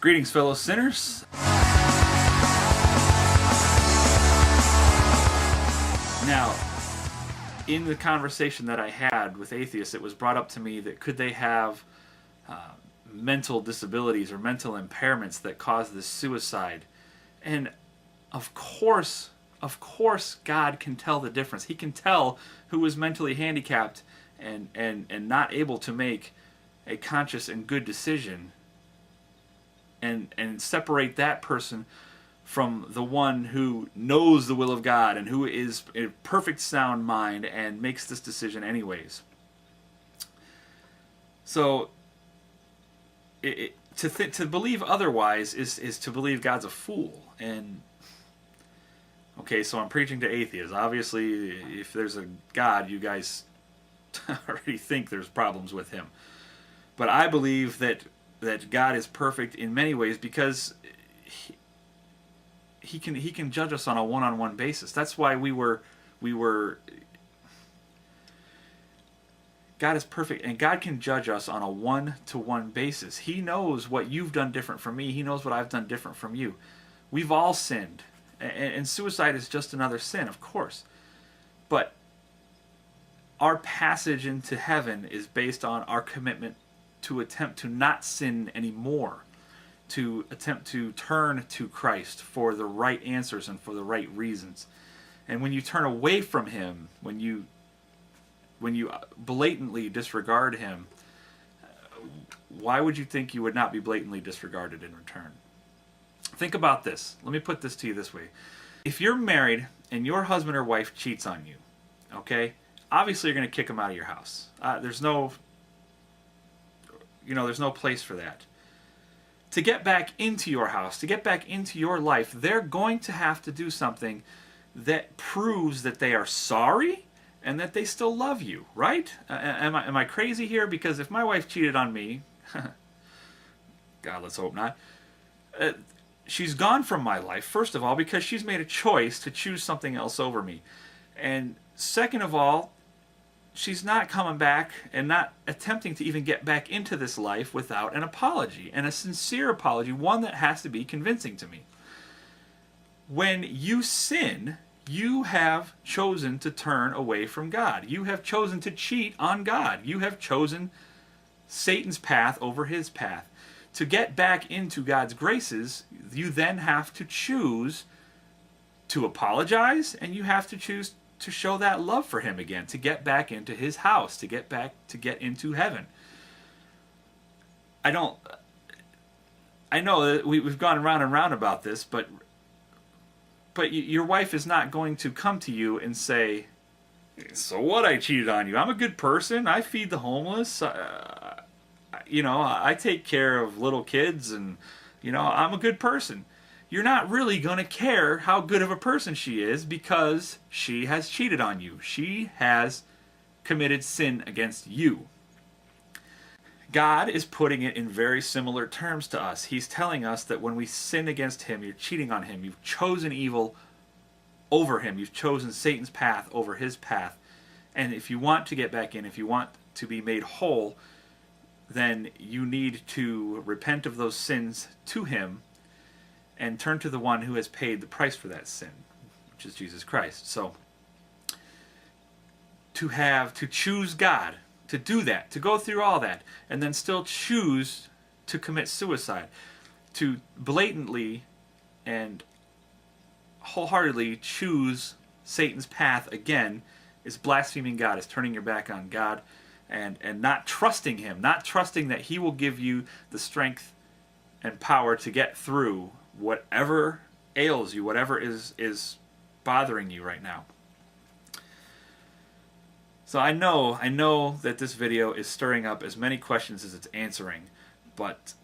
Greetings, fellow sinners. Now, in the conversation that I had with atheists, it was brought up to me that could they have mental disabilities or mental impairments that cause this suicide? And of course, God can tell the difference. He can tell who is mentally handicapped and not able to make a conscious and good decision, and separate that person from the one who knows the will of God and who is in perfect sound mind and makes this decision anyways. So to believe otherwise is to believe God's a fool. And okay, so I'm preaching to atheists. Obviously, if there's a God, you guys already think there's problems with him. But I believe that God is perfect in many ways because he can judge us on a one-on-one basis. That's why we were God is perfect, and God can judge us on a one-to-one basis. He knows what you've done different from me. He knows what I've done different from you. We've all sinned, and suicide is just another sin, of course. But our passage into heaven is based on our commitment to attempt to not sin anymore, to attempt to turn to Christ for the right answers and for the right reasons. And when you turn away from him, when you blatantly disregard him, why would you think you would not be blatantly disregarded in return? Think about this. Let me put this to you this way. If you're married and your husband or wife cheats on you, okay, obviously you're going to kick them out of your house. There's no place for that. To get back into your house, to get back into your life, they're going to have to do something that proves that they are sorry and that they still love you, right? Am I crazy here? Because if my wife cheated on me, God, let's hope not, she's gone from my life, first of all, because she's made a choice to choose something else over me. And second of all, she's not coming back and not attempting to even get back into this life without an apology, and a sincere apology, one that has to be convincing to me. When you sin, you have chosen to turn away from God. You have chosen to cheat on God. You have chosen Satan's path over his path. To get back into God's graces, you then have to choose to apologize, and you have to choose to show that love for him again, to get back into his house, to get into heaven. I know that we've gone round and round about this, but your wife is not going to come to you and say, so what, I cheated on you. I'm a good person. I feed the homeless. I take care of little kids, and I'm a good person. You're not really going to care how good of a person she is because she has cheated on you. She has committed sin against you. God is putting it in very similar terms to us. He's telling us that when we sin against him, you're cheating on him. You've chosen evil over him. You've chosen Satan's path over his path. And if you want to get back in, if you want to be made whole, then you need to repent of those sins to him and turn to the one who has paid the price for that sin, which is Jesus Christ. So, to choose God, to do that, to go through all that, and then still choose to commit suicide, to blatantly and wholeheartedly choose Satan's path again, is blaspheming God, is turning your back on God, and not trusting him, not trusting that he will give you the strength and power to get through whatever ails you, whatever is bothering you right now. So I know that this video is stirring up as many questions as it's answering, but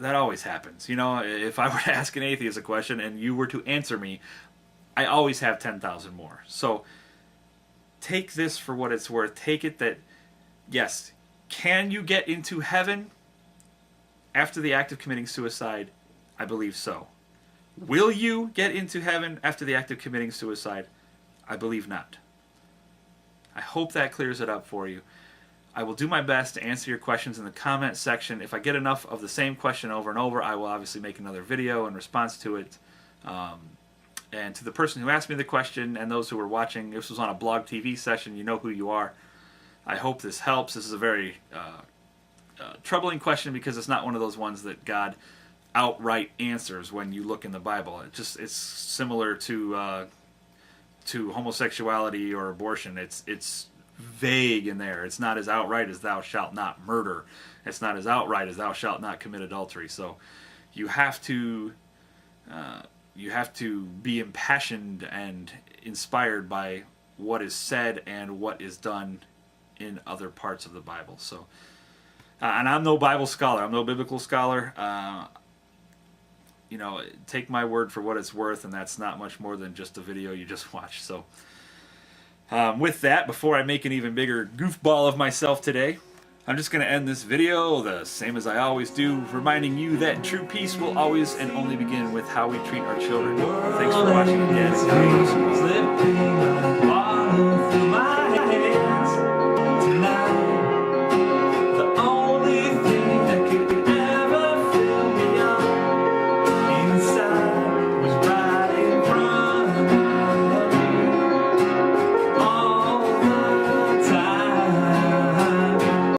that always happens. If I were to ask an atheist a question and you were to answer me, I always have 10,000 more. So take this for what it's worth. Take it that, yes, can you get into heaven after the act of committing suicide? I believe so. Will you get into heaven after the act of committing suicide? I believe not. I hope that clears it up for you. I will do my best to answer your questions in the comment section. If I get enough of the same question over and over, I will obviously make another video in response to it. And to the person who asked me the question and those who were watching, this was on a blog TV session, you know who you are. I hope this helps. This is a very troubling question because it's not one of those ones that God outright answers when you look in the Bible. It's similar to homosexuality or abortion. It's vague in there. It's not as outright as thou shalt not murder. It's not as outright as thou shalt not commit adultery. So you have to be impassioned and inspired by what is said and what is done in other parts of the Bible. So, and I'm no Bible scholar. I'm no biblical scholar. Take my word for what it's worth, and that's not much more than just a video you just watched. So, with that, before I make an even bigger goofball of myself today, I'm just going to end this video the same as I always do, reminding you that true peace will always and only begin with how we treat our children. Thanks for watching again.